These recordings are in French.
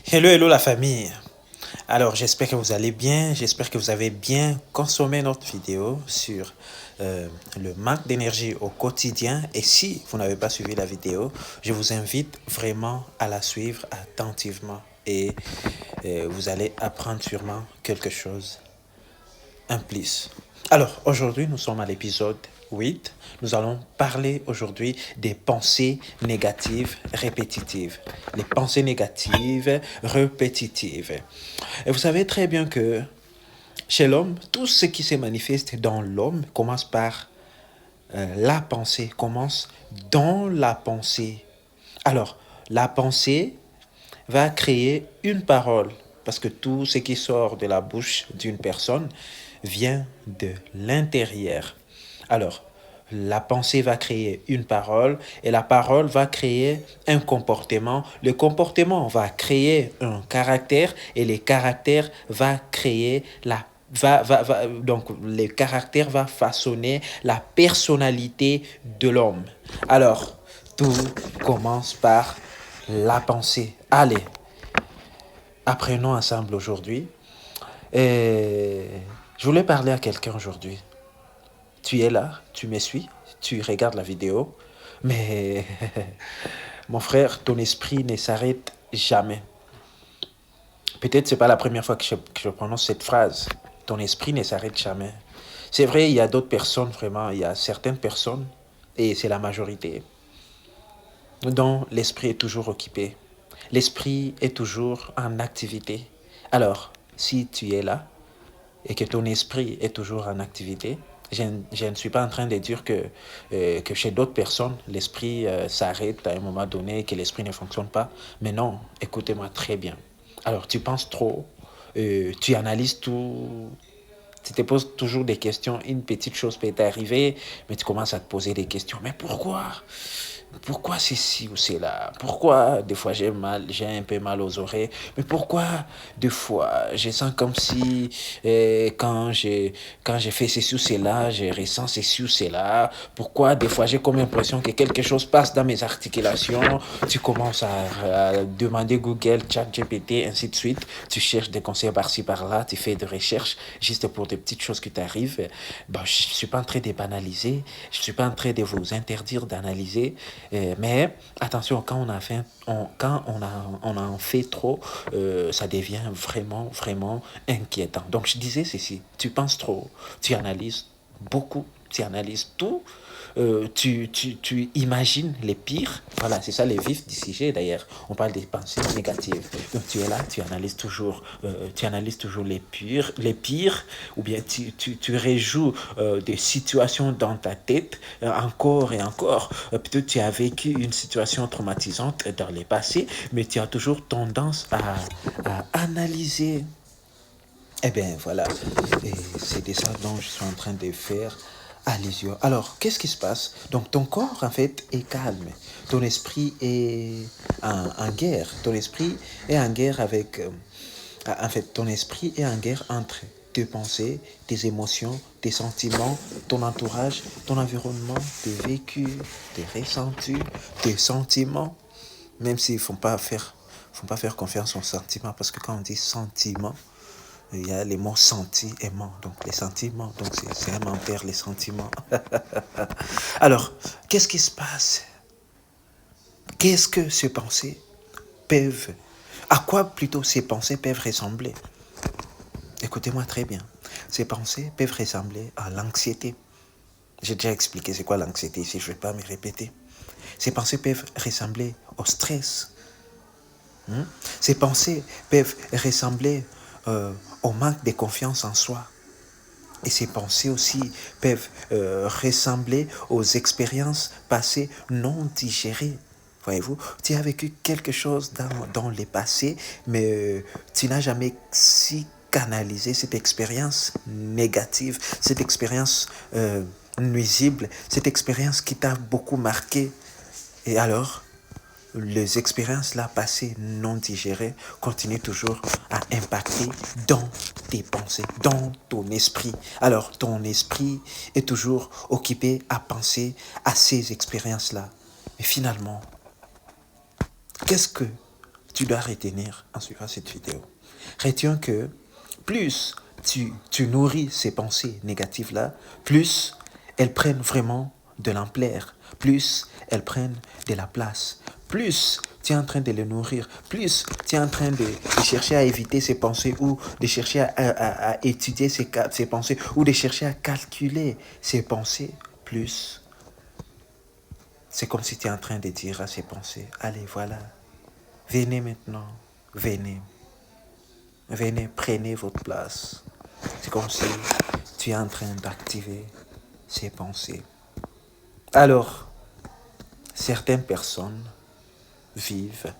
Hello, hello la famille. Alors, j'espère que vous allez bien. J'espère que vous avez bien consommé notre vidéo sur le manque d'énergie au quotidien. Et si vous n'avez pas suivi la vidéo, je vous invite vraiment à la suivre attentivement. Et vous allez apprendre sûrement quelque chose en plus. Alors, aujourd'hui, nous sommes à l'épisode 8. Nous allons parler aujourd'hui des pensées négatives répétitives. Les pensées négatives répétitives. Et vous savez très bien que chez l'homme, tout ce qui se manifeste dans l'homme commence par la pensée, commence dans la pensée. Alors, la pensée va créer une parole, parce que tout ce qui sort de la bouche d'une personne vient de l'intérieur. Alors, la pensée va créer une parole et la parole va créer un comportement. Le comportement va créer un caractère et le caractère va créer donc le caractère va façonner la personnalité de l'homme. Alors, tout commence par la pensée. Allez, apprenons ensemble aujourd'hui. Et je voulais parler à quelqu'un aujourd'hui. Tu es là, tu me suis, tu regardes la vidéo, mais mon frère, ton esprit ne s'arrête jamais. Peut-être c'est pas la première fois que je prononce cette phrase. Ton esprit ne s'arrête jamais. C'est vrai, il y a d'autres personnes, vraiment, il y a certaines personnes, et c'est la majorité, dont l'esprit est toujours occupé. L'esprit est toujours en activité. Alors, si tu es là et que ton esprit est toujours en activité, je ne suis pas en train de dire que chez d'autres personnes, l'esprit s'arrête à un moment donné et que l'esprit ne fonctionne pas. Mais non, écoutez-moi très bien. Alors, tu penses trop, tu analyses tout, tu te poses toujours des questions. Une petite chose peut t'arriver, mais tu commences à te poser des questions. Mais pourquoi? Pourquoi c'est ci ou c'est là? Pourquoi des fois j'ai un peu mal aux oreilles? Mais pourquoi des fois je sens comme si quand j'ai fait ceci ou cela, je ressens ceci ou cela? Pourquoi des fois j'ai comme l'impression que quelque chose passe dans mes articulations? Tu commences à demander Google, ChatGPT, ainsi de suite. Tu cherches des conseils par-ci par-là, tu fais des recherches juste pour des petites choses qui t'arrivent. Bon, je ne suis pas en train de banaliser, je ne suis pas en train de vous interdire d'analyser. Mais attention, quand on a fait, quand on en fait trop, ça devient vraiment, vraiment inquiétant. Donc je disais ceci, tu penses trop, tu analyses beaucoup, tu analyses tout, tu imagines les pires. Voilà, c'est ça le vif du sujet d'ailleurs. On parle des pensées négatives. Donc tu es là, tu analyses toujours les pires, ou bien tu rejoues des situations dans ta tête encore et encore. Peut-être tu as vécu une situation traumatisante dans le passé, mais tu as toujours tendance à analyser. Eh bien, voilà. Et c'est de ça dont je suis en train de faire allusion. Alors, qu'est-ce qui se passe? Donc, ton corps, en fait, est calme. Ton esprit est en guerre. Ton esprit est en guerre avec... en fait, ton esprit est en guerre entre tes pensées, tes émotions, tes sentiments, ton entourage, ton environnement, tes vécus, tes ressentis, tes sentiments. Même s'ils ne font pas faire confiance aux sentiments, parce que quand on dit sentiments, il y a les mots senti, aimant, donc les sentiments, donc c'est un menteur, les sentiments. Alors, qu'est-ce qui se passe? Qu'est-ce que ces pensées peuvent, à quoi plutôt ces pensées peuvent ressembler? Écoutez-moi très bien. Ces pensées peuvent ressembler à l'anxiété. J'ai déjà expliqué c'est quoi l'anxiété ici, je ne vais pas me répéter. Ces pensées peuvent ressembler au stress. Ces pensées peuvent ressembler au manque de confiance en soi. Et ces pensées aussi peuvent ressembler aux expériences passées non digérées. Voyez-vous, tu as vécu quelque chose dans le passé, mais tu n'as jamais si canalisé cette expérience négative, cette expérience nuisible, cette expérience qui t'a beaucoup marqué. Et alors, les expériences là passées non digérées continuent toujours à impacter dans tes pensées, dans ton esprit. Alors ton esprit est toujours occupé à penser à ces expériences là. Mais finalement, qu'est-ce que tu dois retenir en suivant cette vidéo. Retiens que plus tu nourris ces pensées négatives-là, plus elles prennent vraiment de l'ampleur, plus elles prennent de la place, plus tu es en train de les nourrir, plus tu es en train de chercher à éviter ces pensées ou de chercher à étudier ces pensées ou de chercher à calculer ces pensées, plus c'est comme si tu es en train de dire à ces pensées, allez, voilà, venez maintenant, venez, prenez votre place. C'est comme si tu es en train d'activer ces pensées. Alors, certaines personnes vivent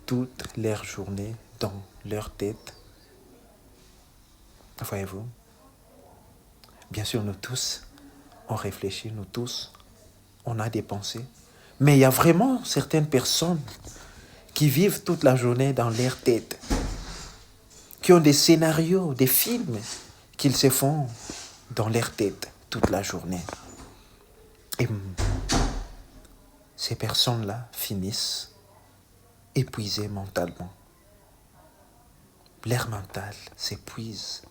toute leur journée dans leur tête. Voyez-vous? Bien sûr, nous tous, on réfléchit, nous tous, on a des pensées. Mais il y a vraiment certaines personnes qui vivent toute la journée dans leur tête, qui ont des scénarios, des films qu'ils se font dans leur tête toute la journée. Et ces personnes-là finissent épuisées mentalement. Leur mental s'épuise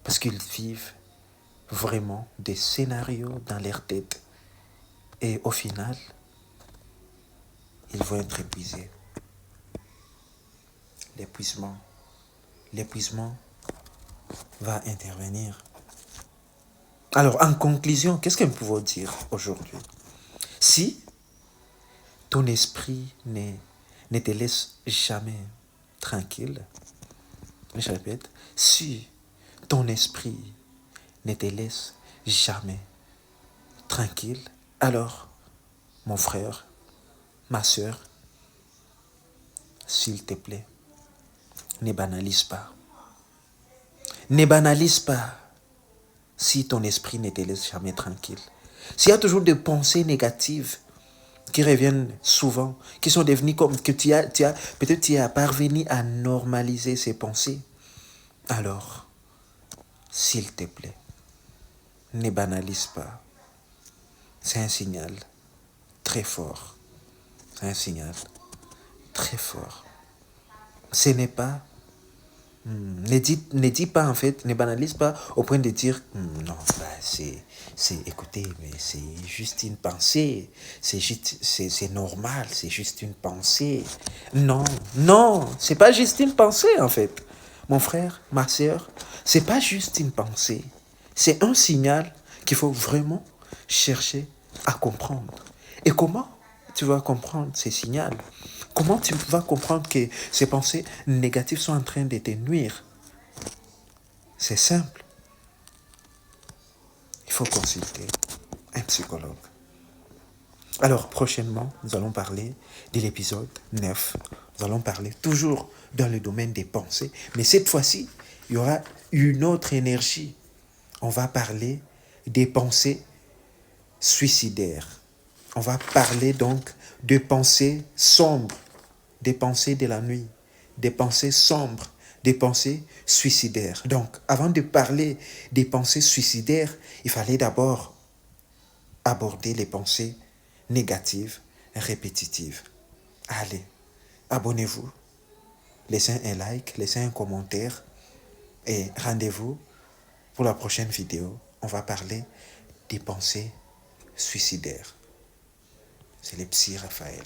parce qu'ils vivent vraiment des scénarios dans leur tête. Et au final, ils vont être épuisés. L'épuisement va intervenir. Alors, en conclusion, qu'est-ce que nous pouvons dire aujourd'hui? Si ton esprit ne te laisse jamais tranquille, je répète, si ton esprit ne te laisse jamais tranquille, alors, mon frère, ma soeur, s'il te plaît, ne banalise pas. Ne banalise pas si ton esprit ne te laisse jamais tranquille. S'il y a toujours des pensées négatives qui reviennent souvent, qui sont devenues comme que peut-être tu as parvenu à normaliser ces pensées, alors, s'il te plaît, ne banalise pas. C'est un signal très fort. C'est un signal très fort. Ce n'est pas... ne dis pas en fait, ne banalise pas au point de dire non, écoutez, mais c'est juste une pensée, c'est normal, c'est juste une pensée. Non, c'est pas juste une pensée en fait. Mon frère, ma soeur, c'est pas juste une pensée. C'est un signal qu'il faut vraiment chercher à comprendre. Et comment tu vas comprendre ces signaux? Comment tu vas comprendre que ces pensées négatives sont en train de te nuire? C'est simple. Il faut consulter un psychologue. Alors, prochainement, nous allons parler de l'épisode 9. Nous allons parler toujours dans le domaine des pensées. Mais cette fois-ci, il y aura une autre énergie. On va parler des pensées suicidaires. On va parler donc de pensées sombres, des pensées de la nuit, des pensées sombres, des pensées suicidaires. Donc, avant de parler des pensées suicidaires, il fallait d'abord aborder les pensées négatives, répétitives. Allez, abonnez-vous, laissez un like, laissez un commentaire et rendez-vous pour la prochaine vidéo. On va parler des pensées suicidaires. C'est le psy Raphaël.